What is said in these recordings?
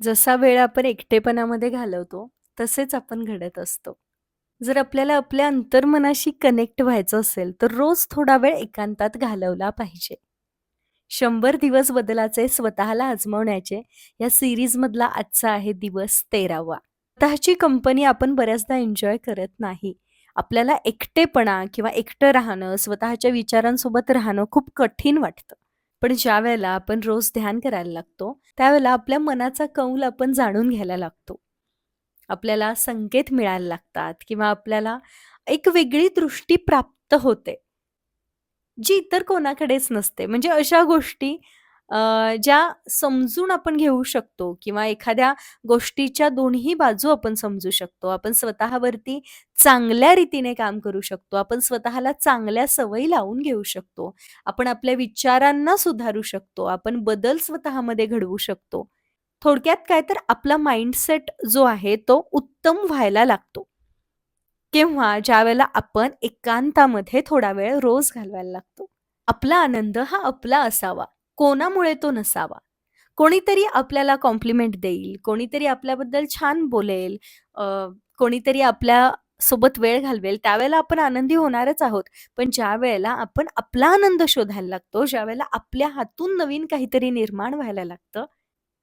जसा वेळ आपण एकटेपणामध्ये घालवतो, तसेच आपण घडत असतो. जर आपल्याला आपल्या अंतर्मनाशी कनेक्ट व्हायचं असेल, तर रोज थोडा वेळ एकांतात घालवला पाहिजे. 100 दिवस बदलाचे स्वतःला आजमावण्याचे या सीरीजमधला आजचा आहे दिवस 13वा. स्वतःची कंपनी आपण बऱ्याचदा एन्जॉय करत नाही. आपल्याला एकटेपणा किंवा एकटं राहणं, स्वतःच्या विचारांसोबत राहणं खूप कठीण वाटतं. पण ज्यावेळेला आपण रोज ध्यान करायला लागतो, त्यावेळेला आपल्या मनाचा कौल आपण जाणून घ्यायला लागतो. आपल्याला संकेत मिळायला लागतात किंवा आपल्याला एक वेगळी दृष्टी प्राप्त होते, जी इतर कोणाकडेच नसते. म्हणजे अशा गोष्टी ज्या समजून आपण घेऊ शकतो किंवा एखाद्या गोष्टीच्या दोन्ही बाजू आपण समजू शकतो. आपण स्वतःवरती चांगल्या रीतीने काम करू शकतो. आपण स्वतःला चांगल्या सवयी लावून घेऊ शकतो. आपण आपल्या विचारांना सुधारू शकतो. आपण बदल स्वतःमध्ये घडवू शकतो. थोडक्यात काय तर आपला माइंडसेट जो आहे तो उत्तम व्हायला लागतो. किंवा ज्यावेळेला आपण एकांतामध्ये थोडा वेळ रोज घालवायला लागतो. आपला आनंद हा आपला असावा, कोणामुळे तो नसावा. कोणीतरी आपल्याला कॉम्प्लिमेंट देईल, कोणीतरी आपल्याबद्दल छान बोलेल, अ, कोणीतरी आपल्यासोबत वेळ घालवेल, त्यावेळेला आपण आनंदी होणारच आहोत. पण ज्यावेळेला आपण आपला आनंद शोधायला लागतो, ज्यावेळेला आपल्या हातून नवीन काहीतरी निर्माण व्हायला लागतं,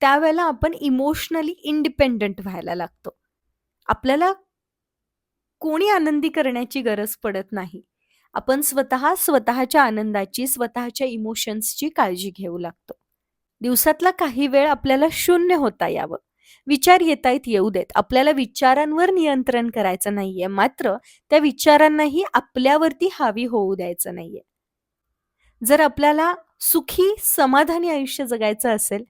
त्यावेळेला आपण इमोशनली इंडिपेंडंट व्हायला लागतो. आपल्याला कोणी आनंदी करण्याची गरज पडत नाही. आपण स्वतः स्वतःच्या आनंदाची, स्वतःच्या इमोशन्सची काळजी घेऊ लागतो. दिवसातला काही वेळ आपल्याला शून्य होता यावं. विचार येतायत येऊ देत. आपल्याला विचारांवर नियंत्रण करायचं नाहीये. मात्र त्या विचारांनाही आपल्यावरती हावी होऊ द्यायचं नाहीये. जर आपल्याला सुखी, समाधानी आयुष्य जगायचं असेल,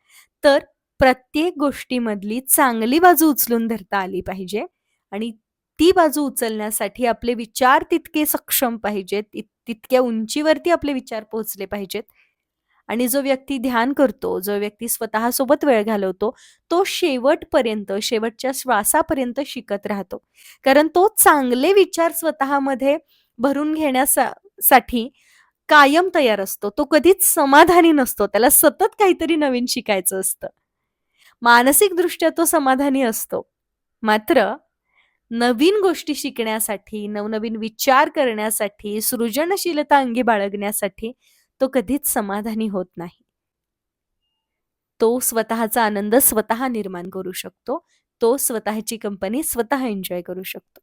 तर प्रत्येक गोष्टीमधली चांगली बाजू उचलून धरता आली पाहिजे आणि ती बाजू उचलण्यासाठी आपले विचार तितके सक्षम पाहिजेत, तितक्या उंचीवरती आपले विचार पोहोचले पाहिजेत. आणि जो व्यक्ती ध्यान करतो, जो व्यक्ती स्वतःसोबत वेळ घालवतो, तो शेवटपर्यंत, शेवटच्या श्वासापर्यंत शिकत राहतो. कारण तो चांगले विचार स्वतःमध्ये भरून साठी कायम तयार असतो. तो कधीच समाधानी नसतो. त्याला सतत काहीतरी नवीन शिकायचं असतं. मानसिकदृष्ट्या तो समाधानी असतो. मात्र नवीन गोष्टी शिकण्यासाठी, नवनवीन विचार करण्यासाठी, सृजनशीलता अंगी बाळगण्यासाठी तो कधीच समाधानी होत नाही. तो स्वतःचा आनंद स्वतः निर्माण करू शकतो. तो स्वतःची कंपनी स्वतः एन्जॉय करू शकतो.